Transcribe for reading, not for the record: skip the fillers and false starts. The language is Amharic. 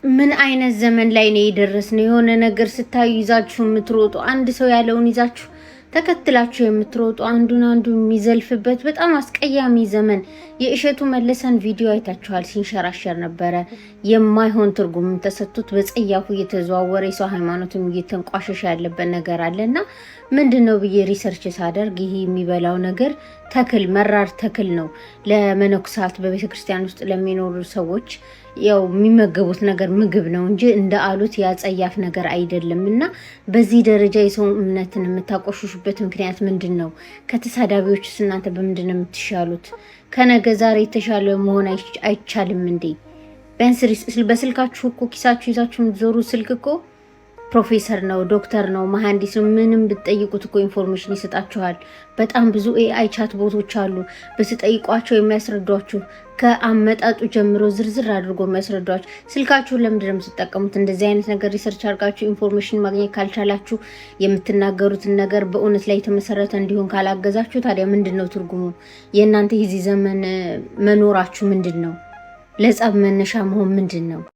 ምን አይነት ዘመን ላይ ነው የደረስነው? የሆነ ነገር ስታዩ ይዛችሁ የምትሮጡ፣ አንድ ሰው ያለውን ይዛችሁ ተከትላችሁ የምትሮጡ፣ አንዱን የሚዘልፍበት በጣም አስቀያሚ ዘመን። የእሸቱ መለሰን ቪዲዮ አይታችኋል፣ ሲንሸራሸር ነበረ። የማይሆን ትርጉም ተሰጥቶት በጸያፉ እየተዘዋወረ የሰው ሃይማኖትም እየተንቋሸሸ ያለበት ነገር አለና ምንድነው ብዬ ሪሰርች ሳደርግ ይሄ የሚበላው ነገር ተክል መራር ተክል ነው። ለመነኩሳት በቤተክርስቲያን ውስጥ ለሚኖሩ ሰዎች ያው የሚመገቡት ነገር ምግብ ነው እንጂ እንደ አሉት ያጸያፍ ነገር አይደለም። እና በዚህ ደረጃ የሰው እምነትን የምታቆሽሹበት ምክንያት ምንድን ነው? ከተሳዳቢዎችስ እናንተ በምንድን ነው የምትሻሉት? ከነገ ዛሬ የተሻለ መሆን አይቻልም እንዴ? ቢያንስ በስልካችሁ እኮ ኪሳችሁ ይዛችሁ የምትዞሩ ስልክ እኮ ፕሮፌሰር ነው፣ ዶክተር ነው፣ መሐንዲስ ነው። ምንም ብትጠይቁት እኮ ኢንፎርሜሽን ይሰጣችኋል። በጣም ብዙ ኤአይ ቻት ቦቶች አሉ። ብትጠይቋቸው የሚያስረዷችሁ ከአመጣጡ ጀምሮ ዝርዝር አድርጎ የሚያስረዷችሁ። ስልካችሁን ለምንድን ነው የምትጠቀሙት? እንደዚህ አይነት ነገር ሪሰርች አድርጋችሁ ኢንፎርሜሽን ማግኘት ካልቻላችሁ፣ የምትናገሩትን ነገር በእውነት ላይ የተመሰረተ እንዲሆን ካላገዛችሁ፣ ታዲያ ምንድን ነው ትርጉሙ? የእናንተ የዚህ ዘመን መኖራችሁ ምንድን ነው? ለጸብ መነሻ መሆን ምንድን ነው?